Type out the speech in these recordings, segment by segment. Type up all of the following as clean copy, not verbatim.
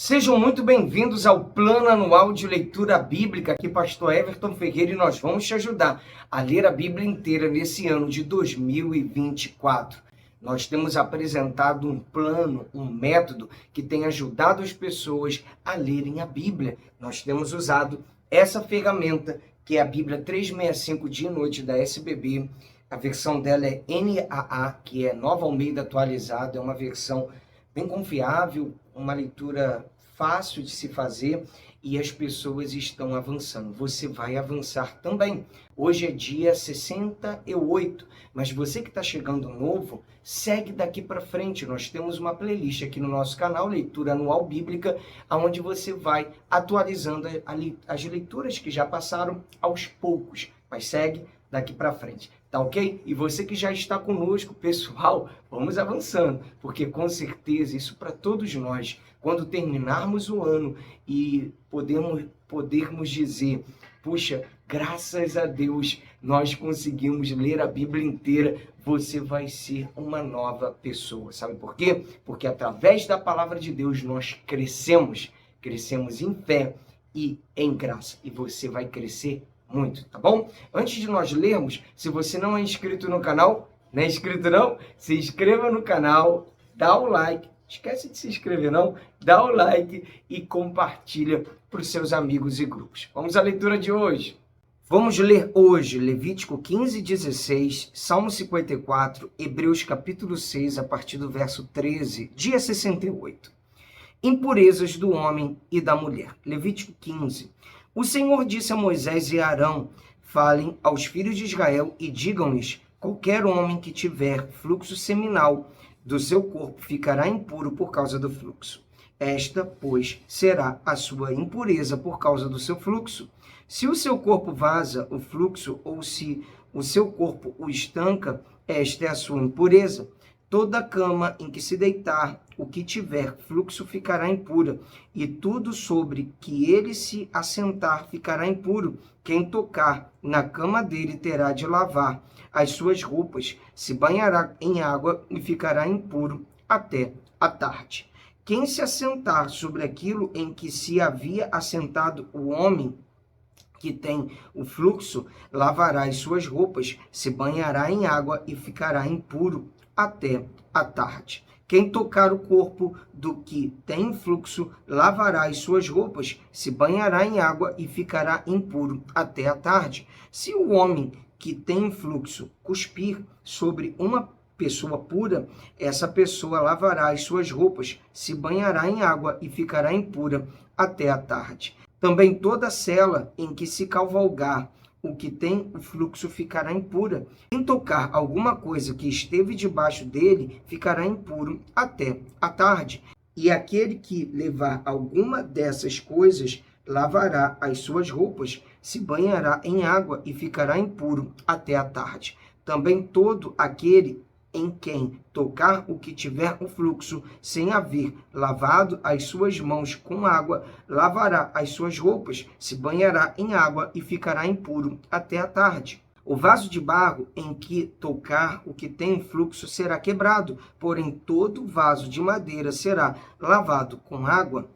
Sejam muito bem-vindos ao Plano Anual de Leitura Bíblica. Aqui, Pastor Everton Ferreira, e nós vamos te ajudar a ler a Bíblia inteira nesse ano de 2024. Nós temos apresentado um plano, um método que tem ajudado as pessoas a lerem a Bíblia. Nós temos usado essa ferramenta, que é a Bíblia 365 Dia e Noite da SBB. A versão dela é NAA, que é Nova Almeida Atualizada, é uma versão bem confiável, uma leitura fácil de se fazer e as pessoas estão avançando. Você vai avançar também. Hoje é dia 68, mas você que está chegando novo, segue daqui para frente. Nós temos uma playlist aqui no nosso canal, Leitura Anual Bíblica, onde você vai atualizando as leituras que já passaram aos poucos, mas segue daqui para frente. Tá ok? E você que já está conosco, pessoal, vamos avançando, porque com certeza isso para todos nós, quando terminarmos o ano e podermos dizer, puxa, graças a Deus, nós conseguimos ler a Bíblia inteira, você vai ser uma nova pessoa. Sabe por quê? Porque através da palavra de Deus nós crescemos em fé e em graça, e você vai crescer muito, tá bom? Antes de nós lermos, se você não é inscrito no canal, não é inscrito não? Se inscreva no canal, dá o like, esquece de se inscrever não, dá o like e compartilha para os seus amigos e grupos. Vamos à leitura de hoje. Vamos ler hoje Levítico 15, 16, Salmo 54, Hebreus capítulo 6, a partir do verso 13, dia 68. Impurezas do homem e da mulher. Levítico 15. O Senhor disse a Moisés e a Arão: falem aos filhos de Israel e digam-lhes: qualquer homem que tiver fluxo seminal do seu corpo ficará impuro por causa do fluxo. Esta, pois, será a sua impureza por causa do seu fluxo. Se o seu corpo vaza o fluxo, ou se o seu corpo o estanca, esta é a sua impureza. Toda cama em que se deitar o que tiver fluxo ficará impura, e tudo sobre que ele se assentar ficará impuro. Quem tocar na cama dele terá de lavar as suas roupas, se banhará em água e ficará impuro até a tarde. Quem se assentar sobre aquilo em que se havia assentado o homem que tem o fluxo, lavará as suas roupas, se banhará em água e ficará impuro até a tarde. Quem tocar o corpo do que tem fluxo, lavará as suas roupas, se banhará em água e ficará impuro até a tarde. Se o homem que tem fluxo cuspir sobre uma pessoa pura, essa pessoa lavará as suas roupas, se banhará em água e ficará impura até a tarde. Também toda cela em que se cavalgar o que tem o fluxo ficará impura. Quem tocar alguma coisa que esteve debaixo dele ficará impuro até a tarde. E aquele que levar alguma dessas coisas lavará as suas roupas, se banhará em água e ficará impuro até a tarde. Também todo aquele em quem tocar o que tiver o fluxo, sem haver lavado as suas mãos com água, lavará as suas roupas, se banhará em água e ficará impuro até a tarde. O vaso de barro em que tocar o que tem fluxo será quebrado, porém todo vaso de madeira será lavado com água.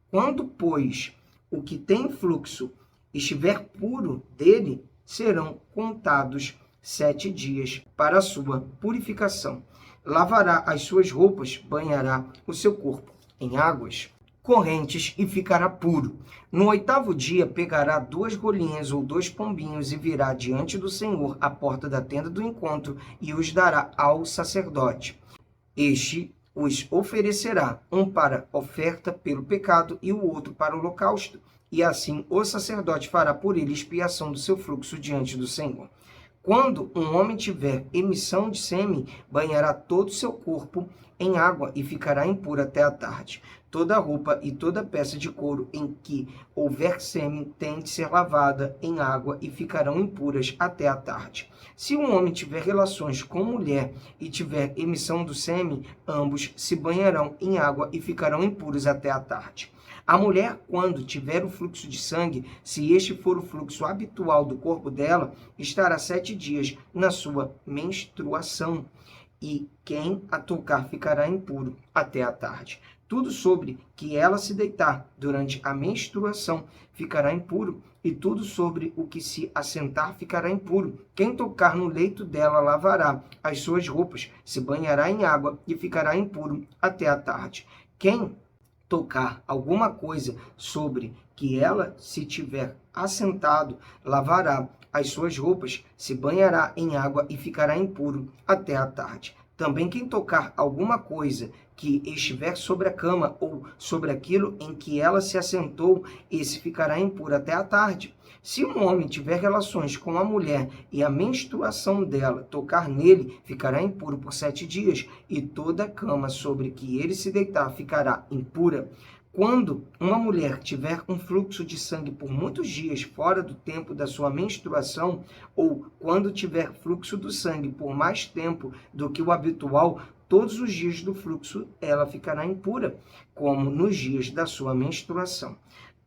Quando, pois, o que tem fluxo estiver puro dele, serão contados 7 dias para a sua purificação. Lavará as suas roupas, banhará o seu corpo em águas correntes e ficará puro. No 8º dia pegará 2 rolinhas ou 2 pombinhos e virá diante do Senhor à porta da tenda do encontro e os dará ao sacerdote. Este os oferecerá, um para oferta pelo pecado e o outro para o holocausto. E assim o sacerdote fará por ele expiação do seu fluxo diante do Senhor. Quando um homem tiver emissão de sêmen, banhará todo o seu corpo em água e ficará impuro até a tarde. Toda roupa e toda peça de couro em que houver sêmen tem de ser lavada em água e ficarão impuras até a tarde. Se um homem tiver relações com mulher e tiver emissão do sêmen, ambos se banharão em água e ficarão impuros até a tarde. A mulher, quando tiver o fluxo de sangue, se este for o fluxo habitual do corpo dela, estará 7 dias na sua menstruação, e quem a tocar ficará impuro até a tarde. tudo sobre que ela se deitar durante a menstruação ficará impuro, e tudo sobre o que se assentar ficará impuro. Quem tocar no leito dela lavará as suas roupas, se banhará em água e ficará impuro até a tarde. Quem tocar alguma coisa sobre que ela se tiver assentado, lavará as suas roupas, se banhará em água e ficará impuro até a tarde. Também quem tocar alguma coisa que estiver sobre a cama ou sobre aquilo em que ela se assentou, esse ficará impuro até a tarde. Se um homem tiver relações com a mulher e a menstruação dela tocar nele, ficará impuro por 7 dias, e toda a cama sobre que ele se deitar ficará impura. Quando uma mulher tiver um fluxo de sangue por muitos dias fora do tempo da sua menstruação, ou quando tiver fluxo do sangue por mais tempo do que o habitual, todos os dias do fluxo ela ficará impura, como nos dias da sua menstruação.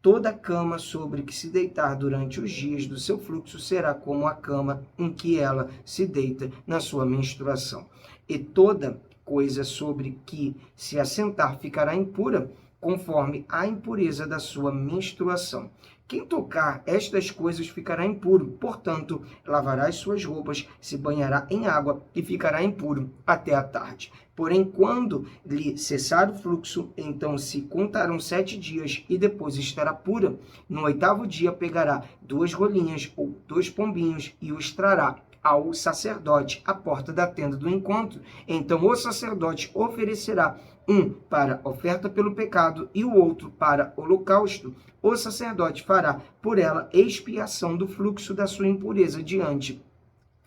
Toda cama sobre que se deitar durante os dias do seu fluxo será como a cama em que ela se deita na sua menstruação. E toda coisa sobre que se assentar ficará impura, conforme a impureza da sua menstruação. Quem tocar estas coisas ficará impuro, portanto, lavará as suas roupas, se banhará em água e ficará impuro até a tarde. Porém, quando lhe cessar o fluxo, então se contarão 7 dias e depois estará pura. No 8º dia pegará 2 rolinhas ou 2 pombinhos e os trará ao sacerdote à porta da tenda do encontro. Então o sacerdote oferecerá um para oferta pelo pecado e o outro para holocausto. O sacerdote fará por ela expiação do fluxo da sua impureza diante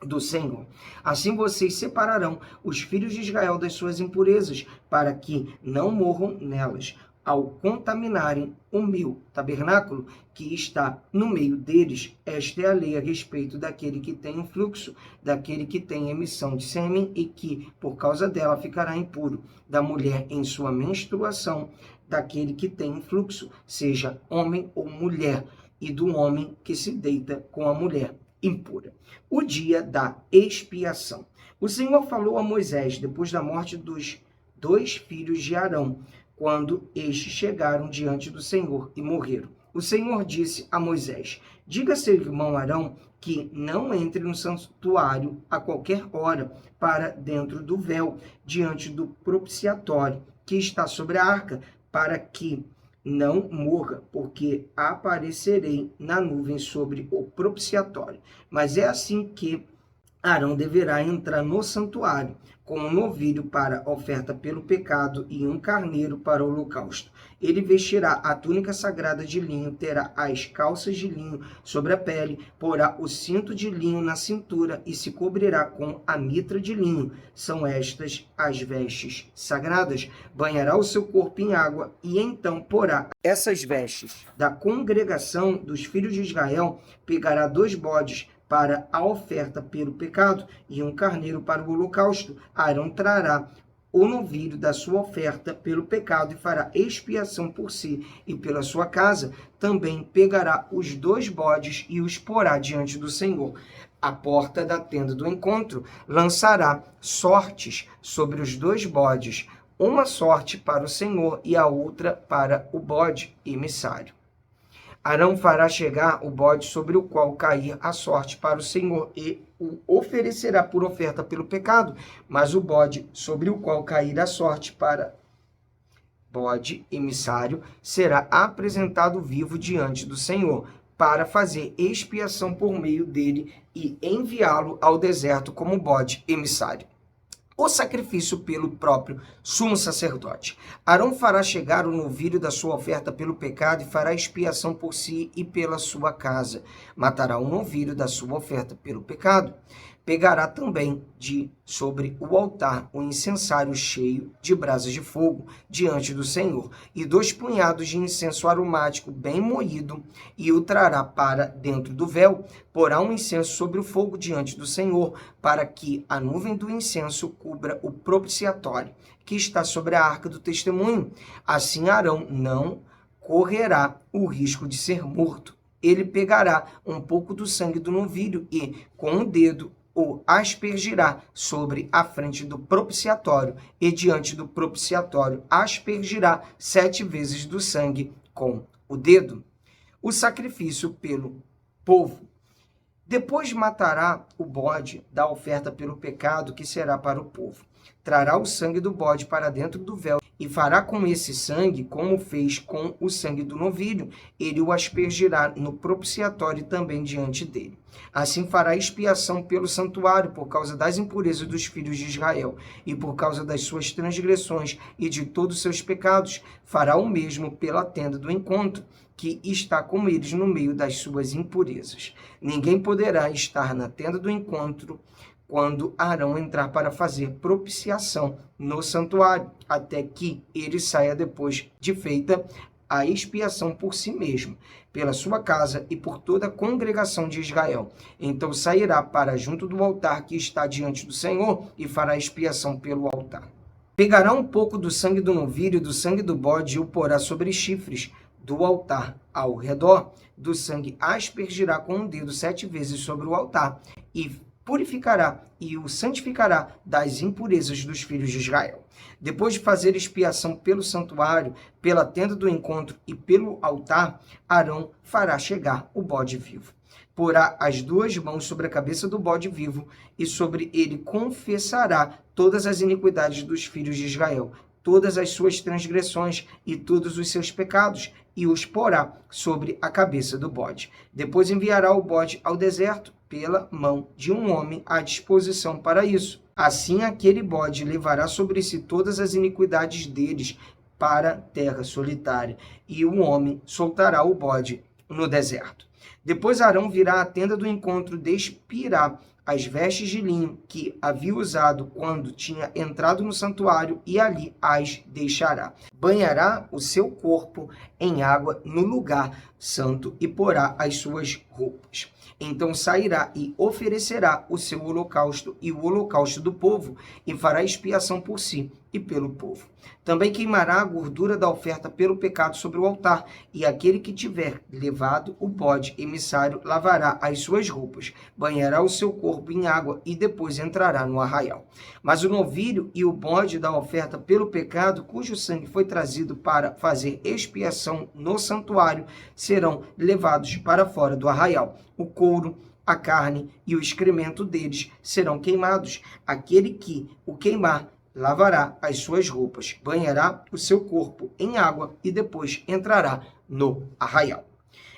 do Senhor. Assim vocês separarão os filhos de Israel das suas impurezas, para que não morram nelas, ao contaminarem o meu tabernáculo, que está no meio deles. Esta é a lei a respeito daquele que tem um fluxo, daquele que tem emissão de sêmen e que, por causa dela, ficará impuro, da mulher em sua menstruação, daquele que tem um fluxo, seja homem ou mulher, e do homem que se deita com a mulher impura. O dia da expiação. O Senhor falou a Moisés depois da morte dos 2 filhos de Arão, quando estes chegaram diante do Senhor e morreram. O Senhor disse a Moisés: diga a seu irmão Arão que não entre no santuário a qualquer hora para dentro do véu, diante do propiciatório que está sobre a arca, para que não morra, porque aparecerei na nuvem sobre o propiciatório. Mas é assim que Arão deverá entrar no santuário, com um novilho para oferta pelo pecado e um carneiro para o holocausto. Ele vestirá a túnica sagrada de linho, terá as calças de linho sobre a pele, porá o cinto de linho na cintura e se cobrirá com a mitra de linho. São estas as vestes sagradas. Banhará o seu corpo em água e então porá essas vestes da congregação dos filhos de Israel, pegará 2 bodes para a oferta pelo pecado e um carneiro para o holocausto. Arão trará o novilho da sua oferta pelo pecado e fará expiação por si e pela sua casa. Também pegará os 2 bodes e os porá diante do Senhor. À porta da tenda do encontro, lançará sortes sobre os 2 bodes, uma sorte para o Senhor e a outra para o bode emissário. Arão fará chegar o bode sobre o qual cair a sorte para o Senhor e o oferecerá por oferta pelo pecado, mas o bode sobre o qual cair a sorte para bode emissário será apresentado vivo diante do Senhor, para fazer expiação por meio dele e enviá-lo ao deserto como bode emissário. O sacrifício pelo próprio sumo sacerdote. Arão fará chegar o novilho da sua oferta pelo pecado e fará expiação por si e pela sua casa. Matará o novilho da sua oferta pelo pecado. Pegará também sobre o altar um incensário cheio de brasas de fogo diante do Senhor, e 2 punhados de incenso aromático bem moído, e o trará para dentro do véu. Porá um incenso sobre o fogo diante do Senhor, para que a nuvem do incenso cubra o propiciatório, que está sobre a arca do testemunho. Assim Arão não correrá o risco de ser morto. Ele pegará um pouco do sangue do novilho e, com o dedo, o aspergirá sobre a frente do propiciatório, e diante do propiciatório aspergirá 7 vezes do sangue com o dedo. O sacrifício pelo povo. Depois matará o bode da oferta pelo pecado, que será para o povo. Trará o sangue do bode para dentro do véu e fará com esse sangue como fez com o sangue do novilho. Ele o aspergirá no propiciatório e também diante dele. Assim fará expiação pelo santuário por causa das impurezas dos filhos de Israel e por causa das suas transgressões e de todos os seus pecados. Fará o mesmo pela tenda do encontro, que está com eles no meio das suas impurezas. Ninguém poderá estar na tenda do encontro quando Arão entrar para fazer propiciação no santuário, até que ele saia depois de feita a expiação por si mesmo, pela sua casa e por toda a congregação de Israel. Então sairá para junto do altar que está diante do Senhor e fará expiação pelo altar. Pegará um pouco do sangue do novilho e do sangue do bode e o porá sobre chifres do altar ao redor. Do sangue aspergirá com um dedo 7 vezes sobre o altar e purificará e o santificará das impurezas dos filhos de Israel. Depois de fazer expiação pelo santuário, pela tenda do encontro e pelo altar, Arão fará chegar o bode vivo. Porá as 2 mãos sobre a cabeça do bode vivo e sobre ele confessará todas as iniquidades dos filhos de Israel, todas as suas transgressões e todos os seus pecados, e os porá sobre a cabeça do bode. Depois enviará o bode ao deserto pela mão de um homem à disposição para isso. Assim aquele bode levará sobre si todas as iniquidades deles para a terra solitária, e o homem soltará o bode no deserto. Depois Arão virá à tenda do encontro, despirá as vestes de linho que havia usado quando tinha entrado no santuário e ali as deixará. Banhará o seu corpo em água no lugar santo e porá as suas roupas. Então sairá e oferecerá o seu holocausto e o holocausto do povo e fará expiação por si e pelo povo. Também queimará a gordura da oferta pelo pecado sobre o altar, e aquele que tiver levado o bode emissário lavará as suas roupas, banhará o seu corpo em água e depois entrará no arraial. Mas o novilho e o bode da oferta pelo pecado, cujo sangue foi trazido para fazer expiação no santuário, serão levados para fora do arraial. O couro, a carne e o excremento deles serão queimados. Aquele que o queimar lavará as suas roupas, banhará o seu corpo em água e depois entrará no arraial.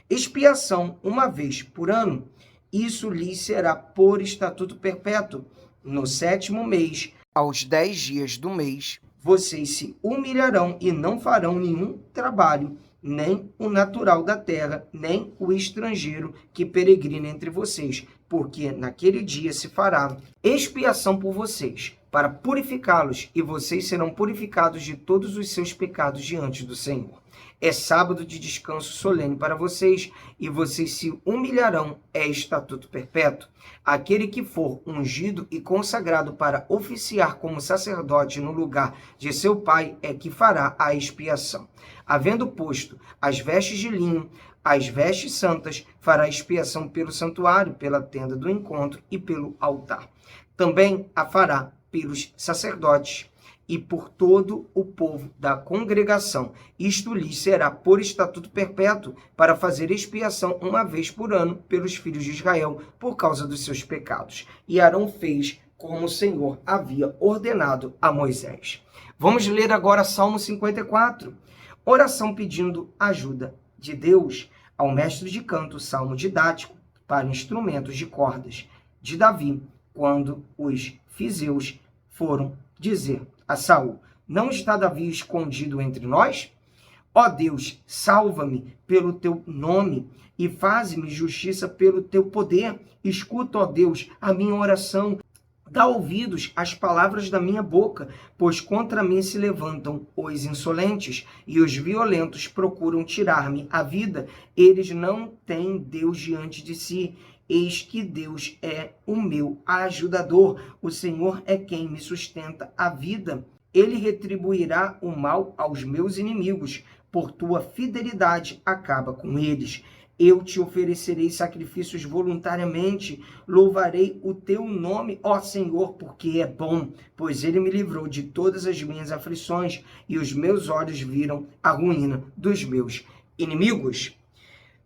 Expiação 1 vez por ano, isso lhes será por estatuto perpétuo. No 7º mês, aos 10 dias do mês, vocês se humilharão e não farão nenhum trabalho, nem o natural da terra, nem o estrangeiro que peregrina entre vocês, porque naquele dia se fará expiação por vocês, para purificá-los, e vocês serão purificados de todos os seus pecados diante do Senhor. É sábado de descanso solene para vocês, e vocês se humilharão, é estatuto perpétuo. Aquele que for ungido e consagrado para oficiar como sacerdote no lugar de seu pai é que fará a expiação. Havendo posto as vestes de linho, as vestes santas, fará expiação pelo santuário, pela tenda do encontro e pelo altar. Também a fará pelos sacerdotes e por todo o povo da congregação. Isto lhes será por estatuto perpétuo, para fazer expiação 1 vez por ano pelos filhos de Israel, por causa dos seus pecados. E Arão fez como o Senhor havia ordenado a Moisés. Vamos ler agora Salmo 54. Oração pedindo ajuda de Deus ao mestre de canto, salmo didático para instrumentos de cordas, de Davi, quando os fizeus foram dizer a Saul: não está Davi escondido entre nós? Ó Deus, salva-me pelo teu nome e faze-me justiça pelo teu poder. Escuta, ó Deus, a minha oração. Dá ouvidos às palavras da minha boca, pois contra mim se levantam os insolentes e os violentos procuram tirar-me a vida. Eles não têm Deus diante de si. Eis que Deus é o meu ajudador. O Senhor é quem me sustenta a vida. Ele retribuirá o mal aos meus inimigos, por tua fidelidade, acaba com eles. Eu te oferecerei sacrifícios voluntariamente, louvarei o teu nome, ó Senhor, porque é bom, pois ele me livrou de todas as minhas aflições e os meus olhos viram a ruína dos meus inimigos.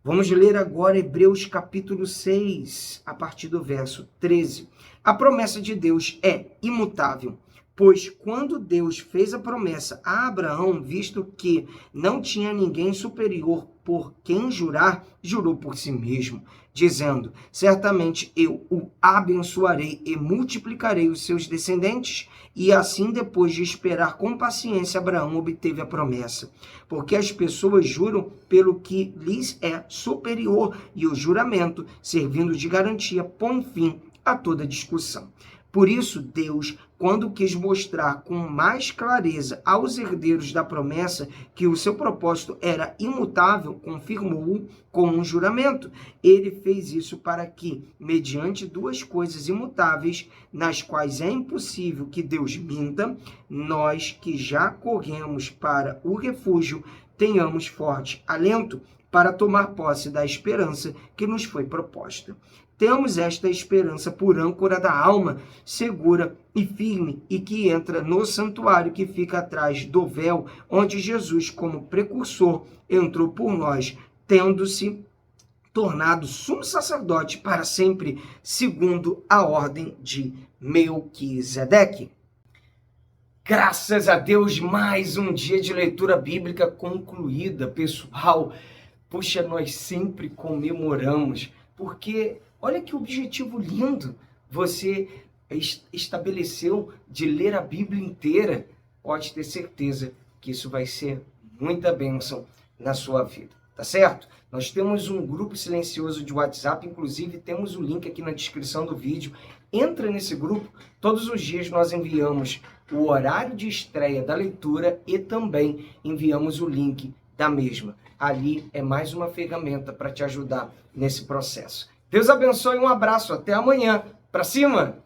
Vamos ler agora Hebreus capítulo 6, a partir do verso 13. A promessa de Deus é imutável, pois quando Deus fez a promessa a Abraão, visto que não tinha ninguém superior por quem jurar, jurou por si mesmo, dizendo: certamente eu o abençoarei e multiplicarei os seus descendentes. E assim, depois de esperar com paciência, Abraão obteve a promessa. Porque as pessoas juram pelo que lhes é superior, e o juramento, servindo de garantia, põe fim a toda discussão. Por isso, Deus, quando quis mostrar com mais clareza aos herdeiros da promessa que o seu propósito era imutável, confirmou-o com um juramento. Ele fez isso para que, mediante duas coisas imutáveis, nas quais é impossível que Deus minta, nós que já corremos para o refúgio, tenhamos forte alento para tomar posse da esperança que nos foi proposta. Temos esta esperança por âncora da alma, segura e firme, e que entra no santuário que fica atrás do véu, onde Jesus, como precursor, entrou por nós, tendo-se tornado sumo sacerdote para sempre, segundo a ordem de Melquisedeque. Graças a Deus, mais um dia de leitura bíblica concluída, pessoal. Puxa, nós sempre comemoramos, porque olha que objetivo lindo você estabeleceu de ler a Bíblia inteira. Pode ter certeza que isso vai ser muita bênção na sua vida, tá certo? Nós temos um grupo silencioso de WhatsApp, inclusive temos o link aqui na descrição do vídeo. Entra nesse grupo, todos os dias nós enviamos o horário de estreia da leitura e também enviamos o link da mesma. Ali é mais uma ferramenta para te ajudar nesse processo. Deus abençoe, um abraço, até amanhã. Pra cima!